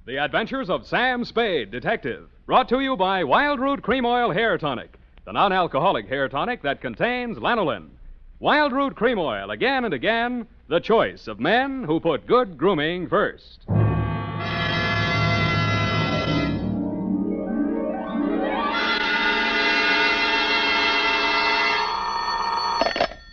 The Adventures of Sam Spade, Detective. Brought to you by Wild Root Cream Oil Hair Tonic, the non-alcoholic hair tonic that contains lanolin. Wild Root Cream Oil, again and again, the choice of men who put good grooming first.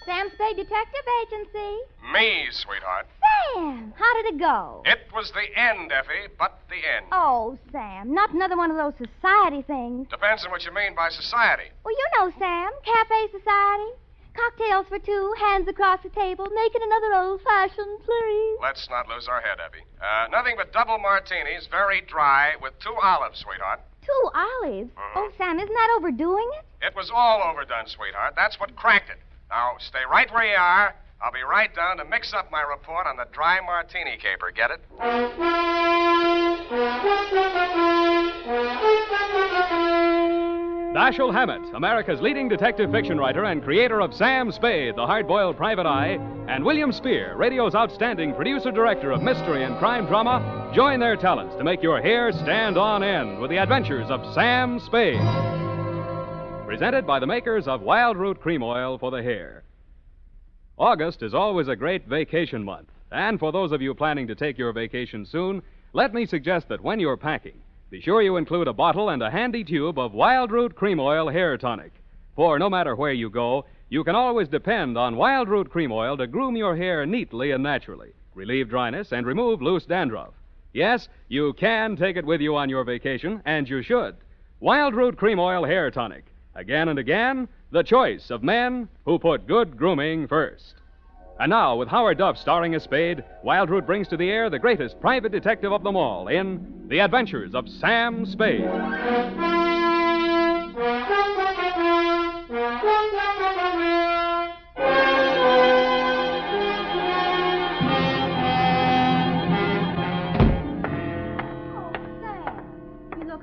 Sam Spade Detective Agency. Me, sweetheart. Sam, how did it go? It was the end, Effie, but the end. Oh, Sam, not another one of those society things. Depends on what you mean by society. Well, you know, Sam, cafe society. Cocktails for two, hands across the table, making another old-fashioned, please. Let's not lose our head, Effie. Nothing but double martinis, very dry, with 2 olives, sweetheart. 2 olives? Oh, Sam, isn't that overdoing it? It was all overdone, sweetheart. That's what cracked it. Now, stay right where you are. I'll be right down to mix up my report on the dry martini caper. Get it? Dashiell Hammett, America's leading detective fiction writer and creator of Sam Spade, the hard-boiled private eye, and William Spear, radio's outstanding producer-director of mystery and crime drama, join their talents to make your hair stand on end with the adventures of Sam Spade. Presented by the makers of Wild Root Cream Oil for the hair. August is always a great vacation month, and for those of you planning to take your vacation soon, let me suggest that when you're packing, be sure you include a bottle and a handy tube of Wild Root Cream Oil Hair Tonic. For no matter where you go, you can always depend on Wild Root Cream Oil to groom your hair neatly and naturally, relieve dryness, and remove loose dandruff. Yes, you can take it with you on your vacation, and you should. Wild Root Cream Oil Hair Tonic. Again and again, the choice of men who put good grooming first. And now, with Howard Duff starring as Spade, Wild Root brings to the air the greatest private detective of them all in The Adventures of Sam Spade.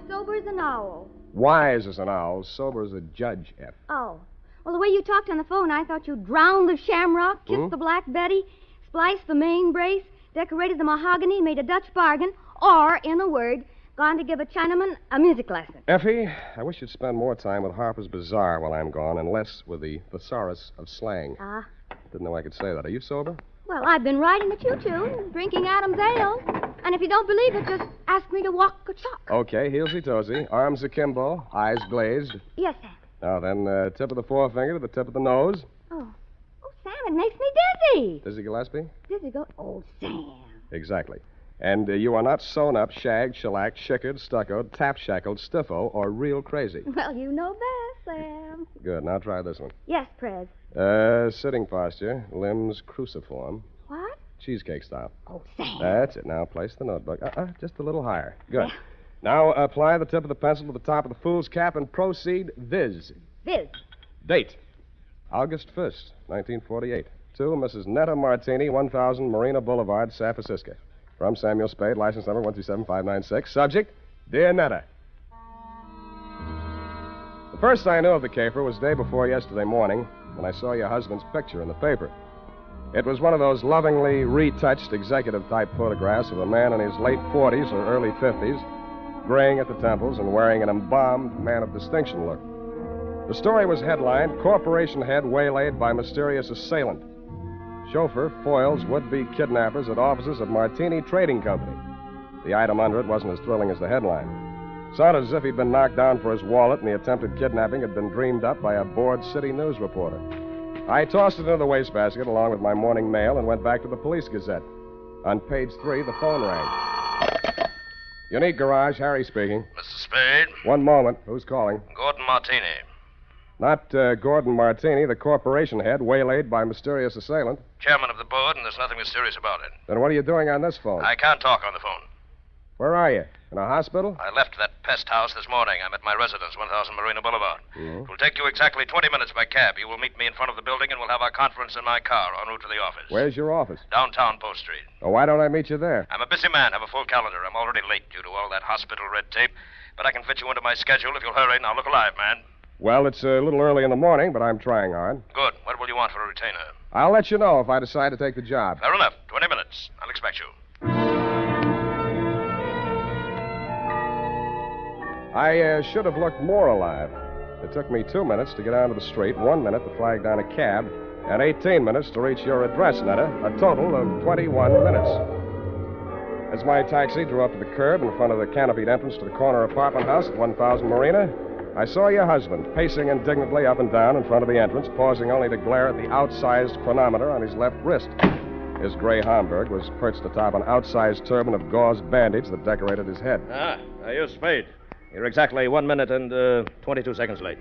Sober as an owl. Wise as an owl, sober as a judge, F. Oh. Well, the way you talked on the phone, I thought you drowned the shamrock, kissed the Black Betty, spliced the main brace, decorated the mahogany, made a Dutch bargain, or, in a word, gone to give a Chinaman a music lesson. Effie, I wish you'd spend more time with Harper's Bazaar while I'm gone and less with the thesaurus of slang. Didn't know I could say that. Are you sober? Well, I've been riding the choo-choo, drinking Adam's ale. And if you don't believe it, just ask me to walk a chalk. Okay, heelsy-toesy, arms akimbo, eyes glazed. Yes, Sam. Now then, tip of the forefinger to the tip of the nose. Oh, Sam, it makes me dizzy. Dizzy Gillespie? Dizzy go... Oh, Sam. Exactly. And you are not sewn up, shagged, shellacked, shickered, stuccoed, tap-shackled, stiffo, or real crazy. Well, you know best, Sam. Good. Now try this one. Yes, Prez. Sitting posture, limbs cruciform. What? Cheesecake style. Oh, Sam. That's it. Now place the notebook. Just a little higher. Good. Now apply the tip of the pencil to the top of the fool's cap and proceed viz. Viz. Date. August 1st, 1948. To Mrs. Netta Martini, 1000 Marina Boulevard, San Francisco. From Samuel Spade, license number 127596. Subject, Dear Netta. The first I knew of the caper was day before yesterday morning when I saw your husband's picture in the paper. It was one of those lovingly retouched executive-type photographs of a man in his late 40s or early 50s, graying at the temples and wearing an embalmed man of distinction look. The story was headlined, Corporation Head Waylaid by Mysterious Assailant. Chauffeur foils would-be kidnappers at offices of Martini Trading Company. The item under it wasn't as thrilling as the headline. Sounded as if he'd been knocked down for his wallet and the attempted kidnapping had been dreamed up by a bored city news reporter. I tossed it into the wastebasket along with my morning mail and went back to the Police Gazette. On page 3, the phone rang. Unique Garage, Harry speaking. Mr. Spade? One moment. Who's calling? Gordon Martini. Not Gordon Martini, the corporation head, waylaid by mysterious assailant. Chairman of the board, and there's nothing mysterious about it. Then what are you doing on this phone? I can't talk on the phone. Where are you? In a hospital? I left that pest house this morning. I'm at my residence, 1000 Marina Boulevard. Mm-hmm. It will take you exactly 20 minutes by cab. You will meet me in front of the building, and we'll have our conference in my car en route to the office. Where's your office? Downtown Post Street. Oh, why don't I meet you there? I'm a busy man. Have a full calendar. I'm already late due to all that hospital red tape. But I can fit you into my schedule if you'll hurry. Now, look alive, man. Well, it's a little early in the morning, but I'm trying hard. Good. What will you want for a retainer? I'll let you know if I decide to take the job. Fair enough. 20 minutes. I'll expect you. I should have looked more alive. It took me 2 minutes to get out of the street, 1 minute to flag down a cab, and 18 minutes to reach your address, Netta. A total of 21 minutes. As my taxi drew up to the curb in front of the canopied entrance to the corner apartment house at 1000 Marina, I saw your husband pacing indignantly up and down in front of the entrance, pausing only to glare at the outsized chronometer on his left wrist. His gray Homburg was perched atop an outsized turban of gauze bandage that decorated his head. You're Spade. You're exactly 1 minute and 22 seconds late.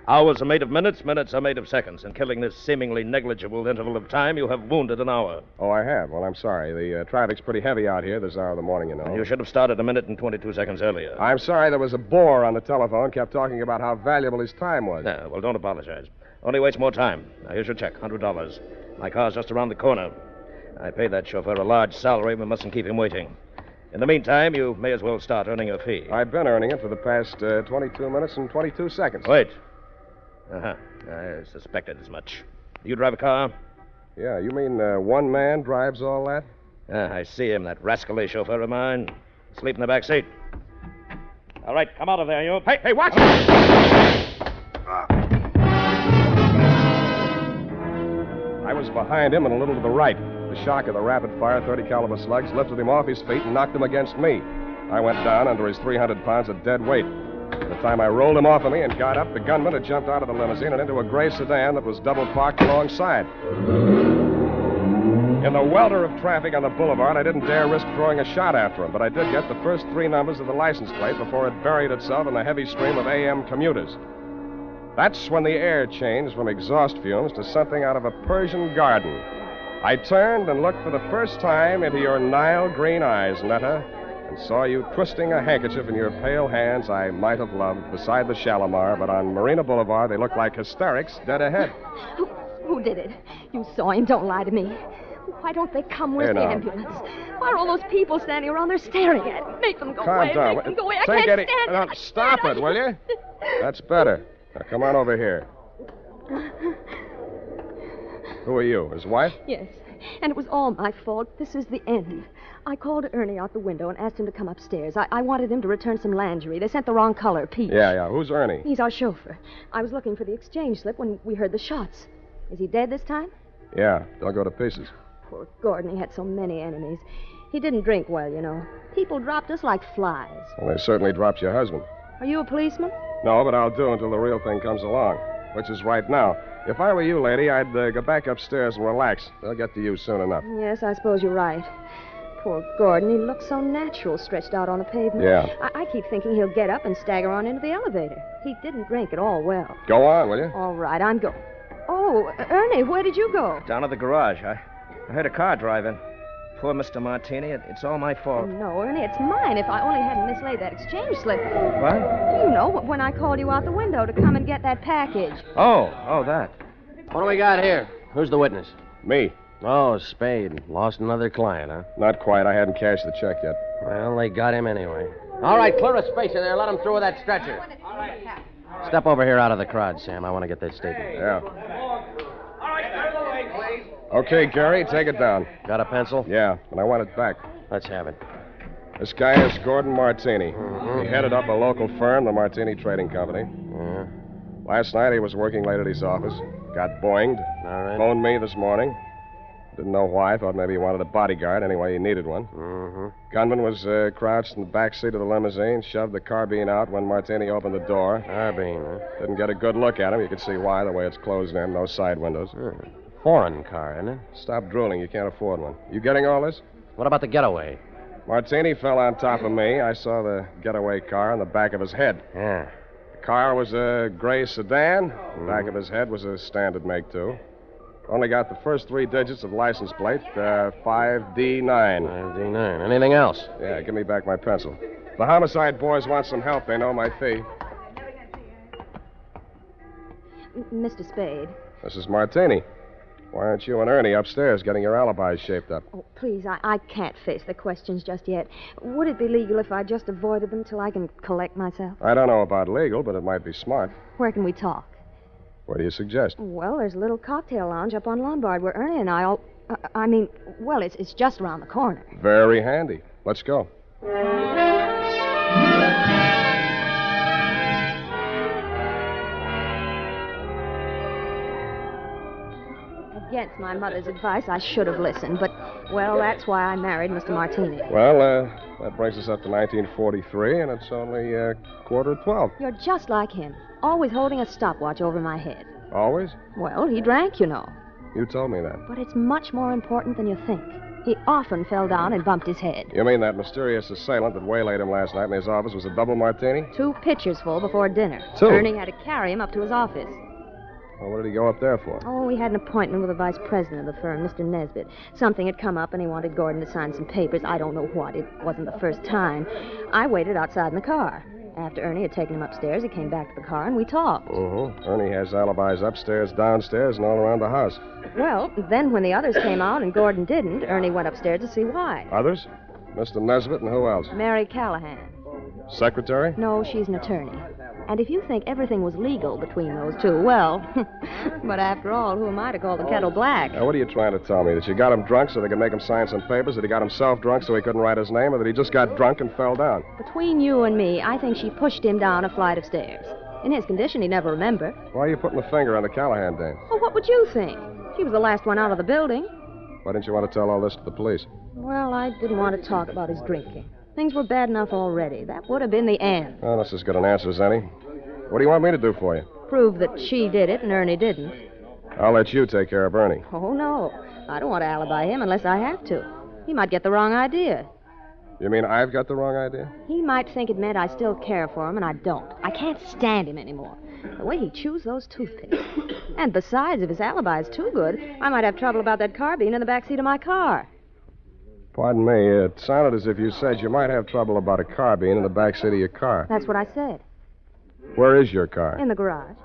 Hours are made of minutes, minutes are made of seconds. In killing this seemingly negligible interval of time, you have wounded an hour. Oh, I have? Well, I'm sorry. The traffic's pretty heavy out here this hour of the morning, you know. You should have started a minute and 22 seconds earlier. I'm sorry. There was a bore on the telephone, kept talking about how valuable his time was. Well, don't apologize. Only waste more time. Now, here's your check, $100. My car's just around the corner. I paid that chauffeur a large salary. We mustn't keep him waiting. In the meantime, you may as well start earning your fee. I've been earning it for the past 22 minutes and 22 seconds. Wait. I suspected as much. Do you drive a car? Yeah, you mean one man drives all that? I see him, that rascally chauffeur of mine. Sleep in the back seat. All right, come out of there, you. Hey, watch it! I was behind him and a little to the right. The shock of the rapid-fire 30-caliber slugs lifted him off his feet and knocked him against me. I went down under his 300 pounds of dead weight. By the time I rolled him off of me and got up, the gunman had jumped out of the limousine and into a gray sedan that was double parked alongside. In the welter of traffic on the boulevard, I didn't dare risk throwing a shot after him, but I did get the first 3 numbers of the license plate before it buried itself in the heavy stream of AM commuters. That's when the air changed from exhaust fumes to something out of a Persian garden. I turned and looked for the first time into your Nile green eyes, Netta, and saw you twisting a handkerchief in your pale hands I might have loved beside the Shalimar, but on Marina Boulevard they looked like hysterics dead ahead. Who did it? You saw him. Don't lie to me. Why don't they come? Where's the ambulance? Why are all those people standing around there staring at me? Make them go away. Calm down. Make them go away. I Take can't it. stand it. Stop it, will you? That's better. Now, come on over here. Who are you, his wife? Yes, and it was all my fault. This is the end. I called Ernie out the window and asked him to come upstairs. I wanted him to return some lingerie. They sent the wrong color, peach. Yeah. Who's Ernie? He's our chauffeur. I was looking for the exchange slip when we heard the shots. Is he dead this time? Yeah, don't go to pieces. Poor Gordon, he had so many enemies. He didn't drink well, you know. People dropped us like flies. Well, they certainly dropped your husband. Are you a policeman? No, but I'll do until the real thing comes along, which is right now. If I were you, lady, I'd go back upstairs and relax. They'll get to you soon enough. Yes, I suppose you're right. Poor Gordon, he looks so natural stretched out on the pavement. Yeah. I keep thinking he'll get up and stagger on into the elevator. He didn't drink at all well. Go on, will you? All right, I'm going. Oh, Ernie, where did you go? Down at the garage. I heard a car driving. Poor Mr. Martini. It's all my fault. No, Ernie, it's mine if I only hadn't mislaid that exchange slip. What? You know, when I called you out the window to come and get that package. Oh, that. What do we got here? Who's the witness? Me. Oh, Spade. Lost another client, huh? Not quite. I hadn't cashed the check yet. Well, they got him anyway. All right, clear a space in there. Let him through with that stretcher. Step over here out of the crowd, Sam. I want to get that statement. Yeah. Okay, Gary, take it down. Got a pencil? Yeah, and I want it back. Let's have it. This guy is Gordon Martini. He headed up a local firm, the Martini Trading Company. Yeah. Last night he was working late at his office. Got boinged. All right. Phoned me this morning. Didn't know why. Thought maybe he wanted a bodyguard. Anyway, he needed one. Mm-hmm. Gunman was crouched in the back seat of the limousine, shoved the carbine out when Martini opened the door. Carbine, huh? Didn't get a good look at him. You could see why, the way it's closed in. No side windows. Foreign car, isn't it? Stop drooling. You can't afford one. You getting all this? What about the getaway? Martini fell on top of me. I saw the getaway car on the back of his head. Yeah. The car was a gray sedan. The back of his head was a standard make, too. Only got the first 3 digits of license plate, 5D9. 5D9. Anything else? Yeah, give me back my pencil. The homicide boys want some help. They know my fee. Mr. Spade. This is Martini. Why aren't you and Ernie upstairs getting your alibis shaped up? Oh, please, I can't face the questions just yet. Would it be legal if I just avoided them till I can collect myself? I don't know about legal, but it might be smart. Where can we talk? What do you suggest? Well, there's a little cocktail lounge up on Lombard where Ernie and I all... it's just around the corner. Very handy. Let's go. Against my mother's advice, I should have listened, but, well, that's why I married Mr. Martini. Well, that brings us up to 1943, and it's only 11:45. You're just like him, always holding a stopwatch over my head. Always? Well, he drank, you know. You told me that. But it's much more important than you think. He often fell down and bumped his head. You mean that mysterious assailant that waylaid him last night in his office was a double martini? 2 pitchers full before dinner. 2? Ernie had to carry him up to his office. Well, what did he go up there for? Oh, we had an appointment with the vice president of the firm, Mr. Nesbitt. Something had come up, and he wanted Gordon to sign some papers. I don't know what. It wasn't the first time. I waited outside in the car. After Ernie had taken him upstairs, he came back to the car, and we talked. Mm-hmm. Ernie has alibis upstairs, downstairs, and all around the house. Well, then when the others came out and Gordon didn't, Ernie went upstairs to see why. Others? Mr. Nesbitt and who else? Mary Callahan. Secretary? No, she's an attorney. And if you think everything was legal between those two, well, but after all, who am I to call the kettle black? Now, what are you trying to tell me? That you got him drunk so they could make him sign some papers? That he got himself drunk so he couldn't write his name? Or that he just got drunk and fell down? Between you and me, I think she pushed him down a flight of stairs. In his condition, he'd never remember. Why are you putting the finger on the Callahan dame? Well, what would you think? She was the last one out of the building. Why didn't you want to tell all this to the police? Well, I didn't want to talk about his drinking. Things were bad enough already. That would have been the end. Well, that's as good an answer as any. What do you want me to do for you? Prove that she did it and Ernie didn't. I'll let you take care of Ernie. Oh, no. I don't want to alibi him unless I have to. He might get the wrong idea. You mean I've got the wrong idea? He might think it meant I still care for him, and I don't. I can't stand him anymore. The way he chews those toothpicks. And besides, if his alibi is too good, I might have trouble about that carbine in the back seat of my car. Pardon me. It sounded as if you said you might have trouble about a carbine in the back seat of your car. That's what I said. Where is your car? In the garage.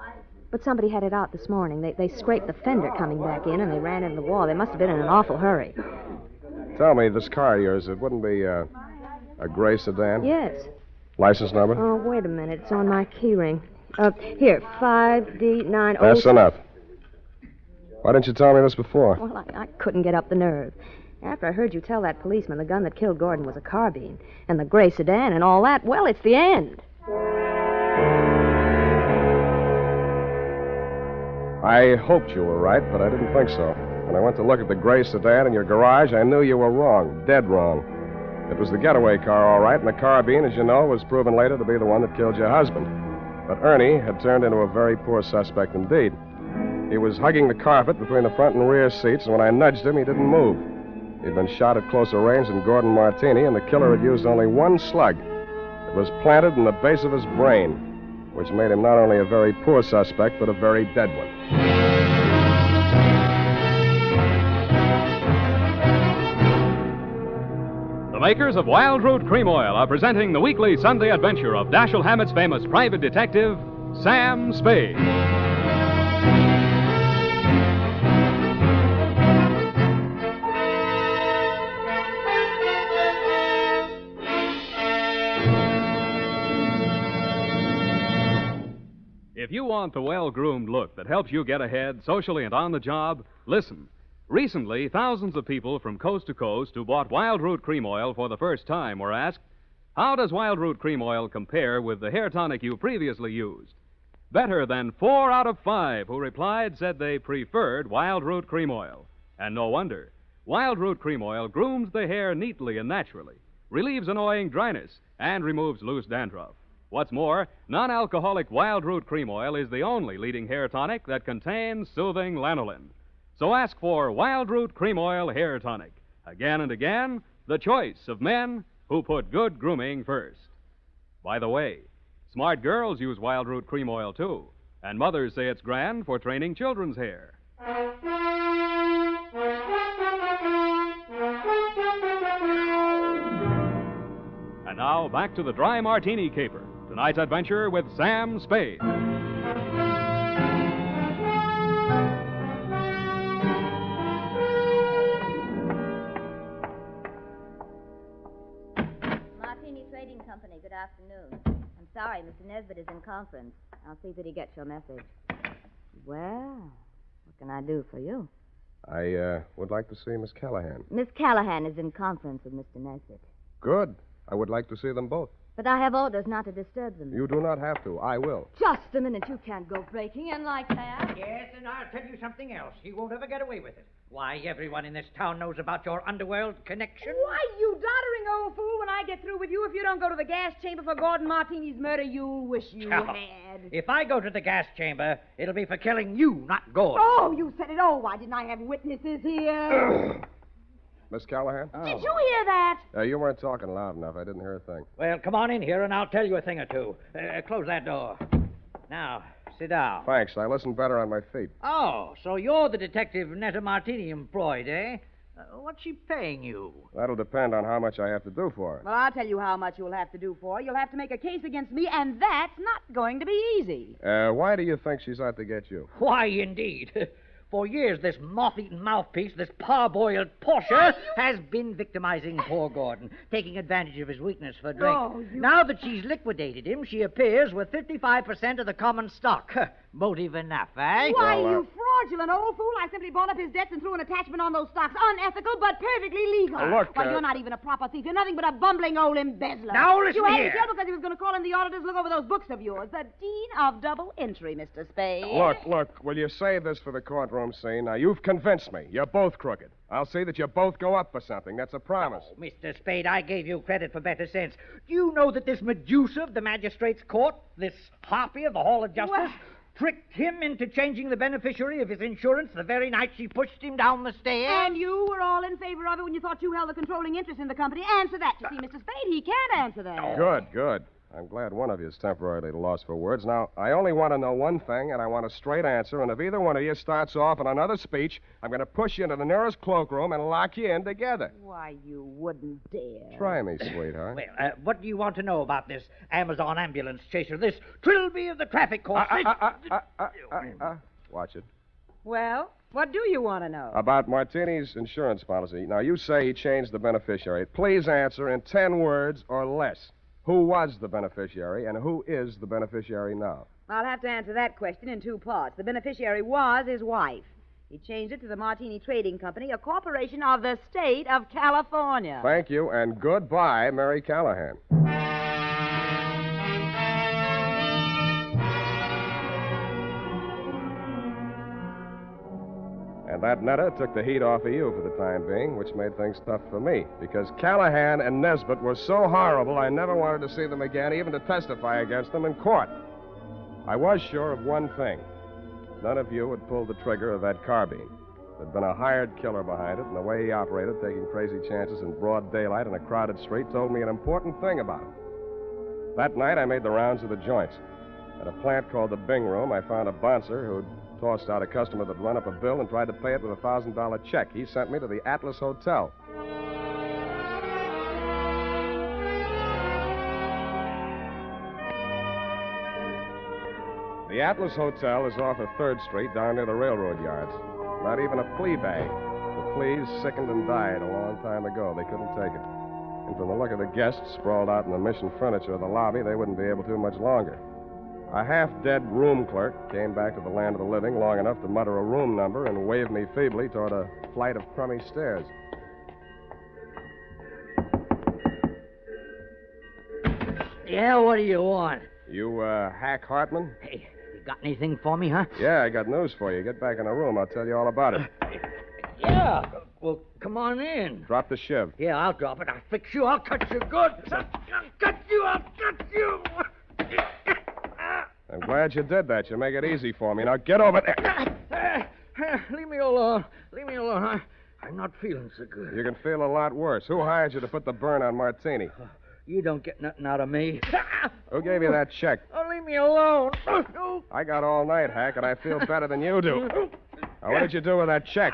But somebody had it out this morning. They scraped the fender coming back in, and they ran into the wall. They must have been in an awful hurry. Tell me, this car of yours, it wouldn't be a gray sedan? Yes. License number? Oh, wait a minute. It's on my key ring. Here, 5D90... That's enough. Why didn't you tell me this before? Well, I couldn't get up the nerve. After I heard you tell that policeman the gun that killed Gordon was a carbine, and the gray sedan and all that, well, it's the end. I hoped you were right, but I didn't think so. When I went to look at the gray sedan in your garage, I knew you were wrong, dead wrong. It was the getaway car, all right, and the carbine, as you know, was proven later to be the one that killed your husband. But Ernie had turned into a very poor suspect indeed. He was hugging the carpet between the front and rear seats, and when I nudged him, he didn't move. He'd been shot at closer range than Gordon Martini, and the killer had used only one slug. It was planted in the base of his brain, which made him not only a very poor suspect, but a very dead one. The makers of Wild Root Cream Oil are presenting the weekly Sunday adventure of Dashiell Hammett's famous private detective, Sam Spade. If you want the well-groomed look that helps you get ahead socially and on the job, listen. Recently, thousands of people from coast to coast who bought Wild Root Cream Oil for the first time were asked, how does Wild Root Cream Oil compare with the hair tonic you previously used? Better than 4 out of 5 who replied said they preferred Wild Root Cream Oil. And no wonder. Wild Root Cream Oil grooms the hair neatly and naturally, relieves annoying dryness, and removes loose dandruff. What's more, non-alcoholic Wild Root Cream Oil is the only leading hair tonic that contains soothing lanolin. So ask for Wild Root Cream Oil Hair Tonic. Again and again, the choice of men who put good grooming first. By the way, smart girls use Wild Root Cream Oil, too. And mothers say it's grand for training children's hair. And now, back to the Dry Martini Caper. Tonight's adventure with Sam Spade. Martini Trading Company, good afternoon. I'm sorry, Mr. Nesbitt is in conference. I'll see that he gets your message. Well, what can I do for you? I would like to see Miss Callahan. Miss Callahan is in conference with Mr. Nesbitt. Good. I would like to see them both. But I have orders not to disturb them. You do not have to. I will. Just a minute. You can't go breaking in like that. Yes, and I'll tell you something else. He won't ever get away with it. Why, everyone in this town knows about your underworld connection. Why, you doddering old fool, when I get through with you, if you don't go to the gas chamber for Gordon Martini's murder, you'll wish you Oh, had. If I go to the gas chamber, it'll be for killing you, not Gordon. Oh, you said it. Oh, why didn't I have witnesses here? Miss Callahan? Did you hear that? You weren't talking loud enough. I didn't hear a thing. Well, come on in here, and I'll tell you a thing or two. Close that door. Now, sit down. Thanks. I listen better on my feet. Oh, so you're the detective Netta Martini employed, eh? What's she paying you? That'll depend on how much I have to do for her. Well, I'll tell you how much you'll have to do for her. You'll have to make a case against me, and that's not going to be easy. Why do you think she's out to get you? Why, indeed. For years, this moth-eaten mouthpiece, this parboiled Portia, has been victimizing poor Gordon, taking advantage of his weakness for drink. Oh, Now that she's liquidated him, she appears with 55% of the common stock. Motive enough, eh? Why, you fraudulent old fool. I simply bought up his debts and threw an attachment on those stocks. Unethical, but perfectly legal. Look, Why, you're not even a proper thief. You're nothing but a bumbling old embezzler. Now, listen You had here. to tell because he was going to call in the auditors to look over those books of yours. The Dean of Double Entry, Mr. Spade. Look, will you save this for the courtroom scene? Now, you've convinced me. You're both crooked. I'll see that you both go up for something. That's a promise. Oh, Mr. Spade, I gave you credit for better sense. Do you know that this Medusa of the magistrate's court, this harpy of the Hall of Justice, What? tricked him into changing the beneficiary of his insurance the very night she pushed him down the stairs? And you were all in favor of it when you thought you held the controlling interest in the company. Answer that. You see, Mr. Spade, he can't answer that. Good. I'm glad one of you is temporarily lost for words. Now, I only want to know one thing, and I want a straight answer. And if either one of you starts off on another speech, I'm going to push you into the nearest cloakroom and lock you in together. Why, you wouldn't dare. Try me, sweetheart. Well, what do you want to know about this Amazon ambulance chaser, this Trilby of the traffic court? Watch it. Well, what do you want to know? About Martini's insurance policy. Now, you say he changed the beneficiary. Please answer in 10 words or less. Who was the beneficiary, and who is the beneficiary now? I'll have to answer that question in two parts. The beneficiary was his wife. He changed it to the Martini Trading Company, a corporation of the state of California. Thank you, and goodbye, Mary Callahan. And that Netta took the heat off of you for the time being, which made things tough for me. Because Callahan and Nesbitt were so horrible, I never wanted to see them again, even to testify against them in court. I was sure of one thing. None of you had pulled the trigger of that carbine. There'd been a hired killer behind it, and the way he operated, taking crazy chances in broad daylight in a crowded street, told me an important thing about him. That night, I made the rounds of the joints. At a plant called the Bing Room, I found a bouncer who'd tossed out a customer that run up a bill and tried to pay it with a $1,000 check. He sent me to the Atlas Hotel. The Atlas Hotel is off of 3rd Street down near the railroad yards. Not even a flea bag. The fleas sickened and died a long time ago. They couldn't take it. And from the look of the guests sprawled out in the mission furniture of the lobby, they wouldn't be able to much longer. A half-dead room clerk came back to the land of the living long enough to mutter a room number and wave me feebly toward a flight of crummy stairs. Yeah, what do you want? You, Hack Hartman? Hey, you got anything for me, huh? Yeah, I got news for you. Get back in the room. I'll tell you all about it. Yeah. Well, come on in. Drop the shiv. Yeah, I'll drop it. I'll fix you. I'll cut you good. I'll cut you. I'm glad you did that. You make it easy for me. Now get over there. Leave me alone. Leave me alone. I'm not feeling so good. You can feel a lot worse. Who hired you to put the burn on Martini? You don't get nothing out of me. Who gave you that check? Oh, leave me alone. I got all night, Hack, and I feel better than you do. Now, what did you do with that check?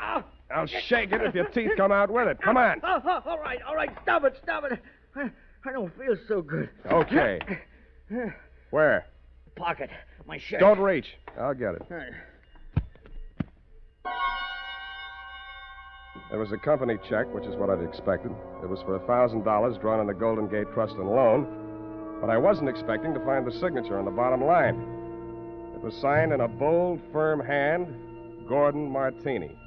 I'll shake it if your teeth come out with it. Come on. All right. Stop it. I don't feel so good. Okay. Where? Pocket. My shirt. Don't reach. I'll get it. There was a company check, which is what I'd expected. It was for $1,000 drawn on the Golden Gate Trust and Loan. But I wasn't expecting to find the signature on the bottom line. It was signed in a bold, firm hand, Gordon Martini.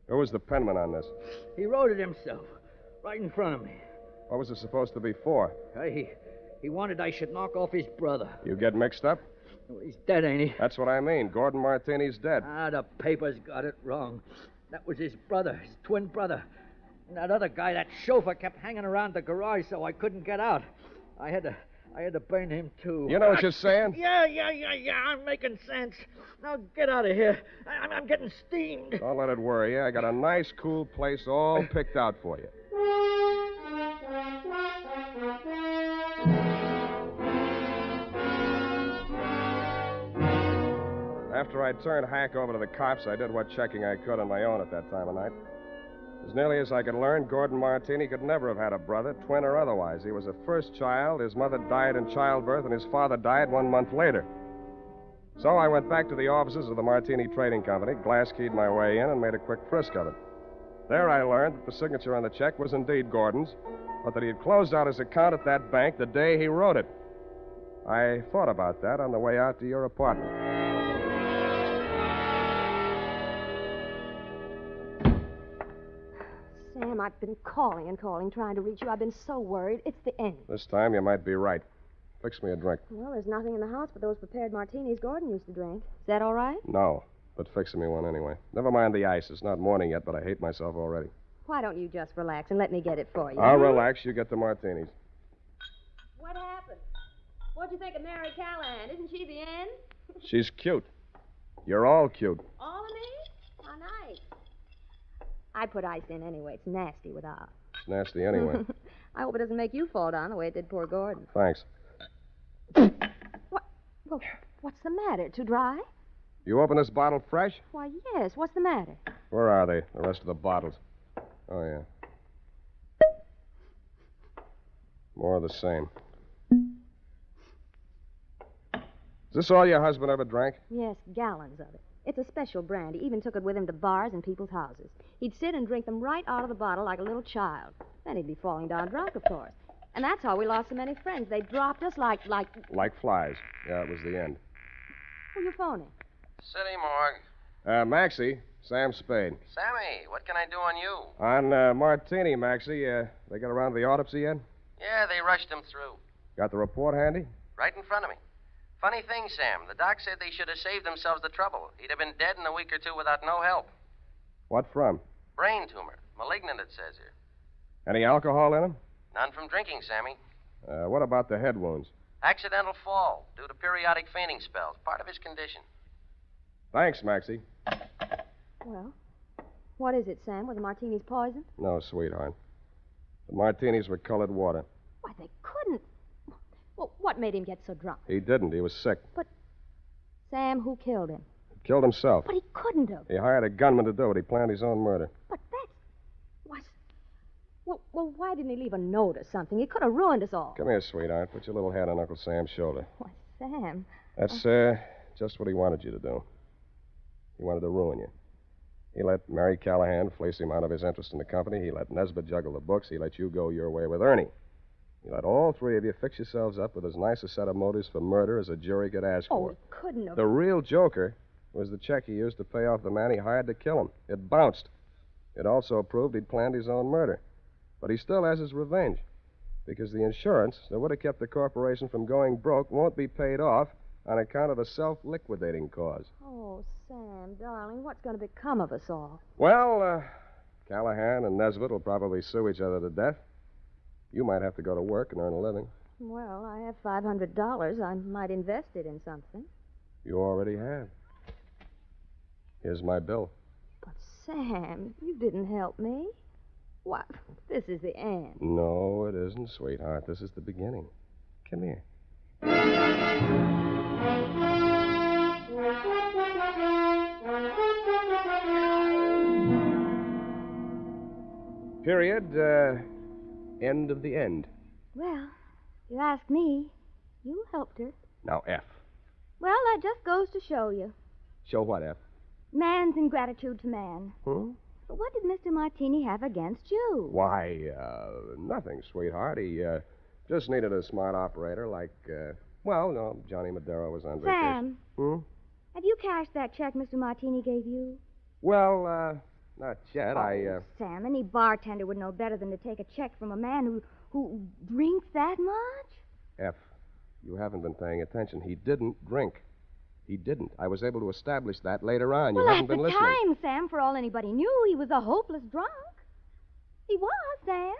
Who was the penman on this? He wrote it himself. right in front of me. What was it supposed to be for? He wanted I should knock off his brother. You get mixed up? Well, he's dead, ain't he? That's what I mean. Gordon Martini's dead. The papers got it wrong. That was his brother, his twin brother. And that other guy, that chauffeur, kept hanging around the garage so I couldn't get out. I had to burn him, too. You know what you're saying? Yeah. I'm making sense. Now get out of here. I'm getting steamed. Don't let it worry you. I got a nice, cool place all picked out for you. After I turned Hack over to the cops, I did what checking I could on my own at that time of night. As nearly as I could learn, Gordon Martini could never have had a brother, twin or otherwise. He was a first child. His mother died in childbirth, and his father died 1 month later. So I went back to the offices of the Martini Trading Company, glass-keyed my way in, and made a quick frisk of it. There I learned that the signature on the check was indeed Gordon's, but that he had closed out his account at that bank the day he wrote it. I thought about that on the way out to your apartment. Sam, I've been calling and calling, trying to reach you. I've been so worried. It's the end. This time you might be right. Fix me a drink. Well, there's nothing in the house but those prepared martinis Gordon used to drink. Is that all right? No, but fix me one anyway. Never mind the ice. It's not morning yet, but I hate myself already. Why don't you just relax and let me get it for you? I'll relax. You get the martinis. What happened? What'd you think of Mary Callahan? Isn't she the end? She's cute. You're all cute. All of me? How nice. I put ice in anyway. It's nasty without. It's nasty anyway. I hope it doesn't make you fall down the way it did poor Gordon. Thanks. What? Well, what's the matter? Too dry? You open this bottle fresh? Why, yes. What's the matter? Where are they, the rest of the bottles? Oh, yeah. More of the same. Is this all your husband ever drank? Yes, gallons of it. It's a special brand. He even took it with him to bars and people's houses. He'd sit and drink them right out of the bottle like a little child. Then he'd be falling down drunk, of course. And that's how we lost so many friends. They dropped us like... Like flies. Yeah, it was the end. Who you phoning? City morgue. Maxie, Sam Spade. Sammy, what can I do on you? On Martini, Maxie, they got around to the autopsy yet? Yeah, they rushed him through. Got the report handy? Right in front of me. Funny thing, Sam. The doc said they should have saved themselves the trouble. He'd have been dead in a week or two without no help. What from? Brain tumor. Malignant, it says here. Any alcohol in him? None from drinking, Sammy. What about the head wounds? Accidental fall due to periodic fainting spells. Part of his condition. Thanks, Maxie. Well, what is it, Sam? Were the martinis poisoned? No, sweetheart. The martinis were colored water. Why, they couldn't. Well, what made him get so drunk? He didn't. He was sick. But, Sam, who killed him? He killed himself. But he couldn't have. He hired a gunman to do it. He planned his own murder. But that's... Well, why didn't he leave a note or something? He could have ruined us all. Come here, sweetheart. Put your little head on Uncle Sam's shoulder. Why, Sam... That's, just what he wanted you to do. He wanted to ruin you. He let Mary Callahan fleece him out of his interest in the company. He let Nesbitt juggle the books. He let you go your way with Ernie. He let all three of you fix yourselves up with as nice a set of motives for murder as a jury could ask for. Oh, he couldn't have... The real joker was the check he used to pay off the man he hired to kill him. It bounced. It also proved he'd planned his own murder. But he still has his revenge. Because the insurance that would have kept the corporation from going broke won't be paid off on account of the self-liquidating cause. Oh, Sam, darling, what's going to become of us all? Well, Callahan and Nesbitt will probably sue each other to death. You might have to go to work and earn a living. Well, I have $500. I might invest it in something. You already have. Here's my bill. But, Sam, you didn't help me. What? This is the end. No, it isn't, sweetheart. This is the beginning. Come here. Period. End of the end. Well, if you ask me, you helped her. Now, F. Well, that just goes to show you. Show what, F? Man's ingratitude to man. Hmm? But what did Mr. Martini have against you? Why, nothing, sweetheart. He, just needed a smart operator like, Johnny Madero was on vacation. Sam. Hmm? Have you cashed that check Mr. Martini gave you? Well, Not yet. Sam, any bartender would know better than to take a check from a man who drinks that much. F, you haven't been paying attention. He didn't drink. He didn't. I was able to establish that later on. You haven't been listening. Well, at the time, Sam, for all anybody knew, he was a hopeless drunk. He was, Sam.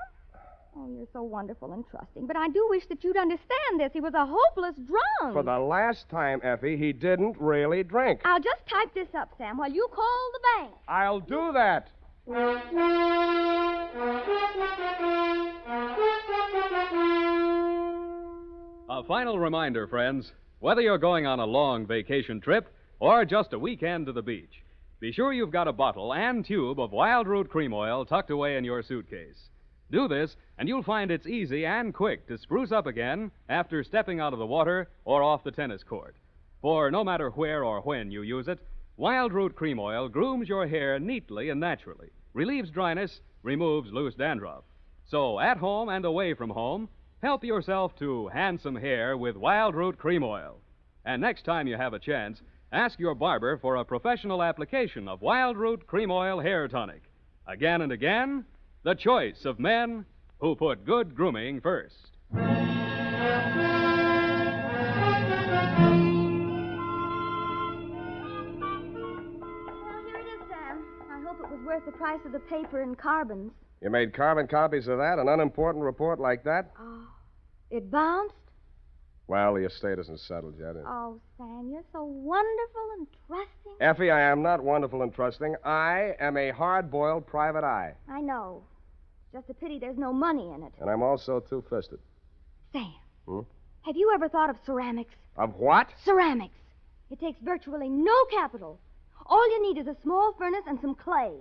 Oh, you're so wonderful and trusting. But I do wish that you'd understand this. He was a hopeless drunk. For the last time, Effie, he didn't really drink. I'll just type this up, Sam, while you call the bank. I'll do that. A final reminder, friends. Whether you're going on a long vacation trip or just a weekend to the beach, be sure you've got a bottle and tube of Wild Root Cream Oil tucked away in your suitcase. Do this, and you'll find it's easy and quick to spruce up again after stepping out of the water or off the tennis court. For no matter where or when you use it, Wild Root Cream Oil grooms your hair neatly and naturally, relieves dryness, removes loose dandruff. So at home and away from home, help yourself to handsome hair with Wild Root Cream Oil. And next time you have a chance, ask your barber for a professional application of Wild Root Cream Oil Hair Tonic. Again and again, the choice of men who put good grooming first. Well, here it is, Sam. I hope it was worth the price of the paper and carbons. You made carbon copies of that? An unimportant report like that? Oh, it bounced? Well, the estate isn't settled yet. Oh, Sam, you're so wonderful and trusting. Effie, I am not wonderful and trusting. I am a hard-boiled private eye. I know. Just a pity there's no money in it. And I'm also two-fisted. Sam, Hmm? have you ever thought of ceramics? Of what? Ceramics. It takes virtually no capital. All you need is a small furnace and some clay.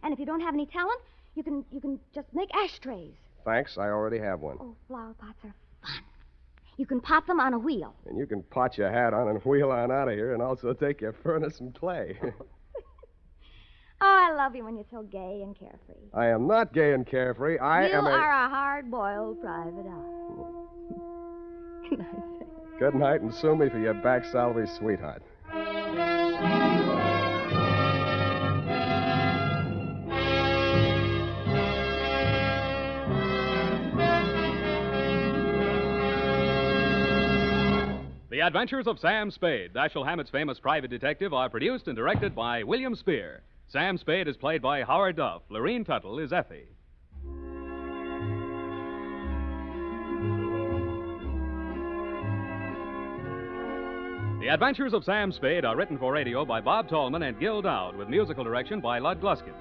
And if you don't have any talent, you can just make ashtrays. Thanks, I already have one. Oh, flower pots are fun. You can pot them on a wheel. And you can pot your hat on and wheel on out of here and also take your furnace and clay. Oh, I love you when you're so gay and carefree. I am not gay and carefree. You are a hard-boiled private eye. Good night, Sam. Good night, and sue me for your back salary, sweetheart. The Adventures of Sam Spade, Dashiell Hammett's famous private detective, are produced and directed by William Spear. Sam Spade is played by Howard Duff. Lurene Tuttle is Effie. The Adventures of Sam Spade are written for radio by Bob Tallman and Gil Dowd, with musical direction by Lud Gluskin.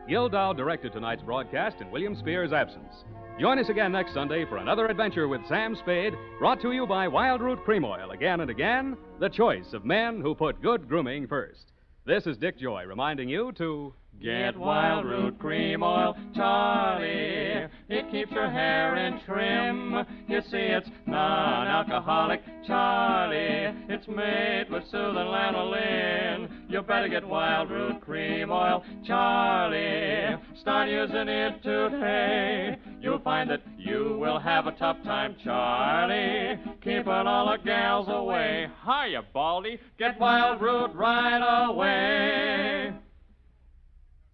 Gil Dowd directed tonight's broadcast in William Spear's absence. Join us again next Sunday for another adventure with Sam Spade, brought to you by Wild Root Cream Oil. Again and again, the choice of men who put good grooming first. This is Dick Joy reminding you to get Wild Root Cream Oil, Charlie. It keeps your hair in trim. You see, it's non-alcoholic, Charlie. It's made with soothing lanolin. You better get Wild Root Cream Oil, Charlie. Start using it today. You'll find that you will have a tough time, Charlie, keeping all the gals away. Hiya, Baldy. Get Wild Root right away.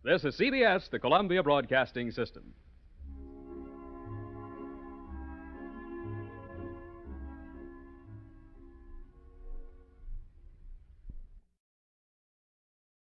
This is CBS, the Columbia Broadcasting System.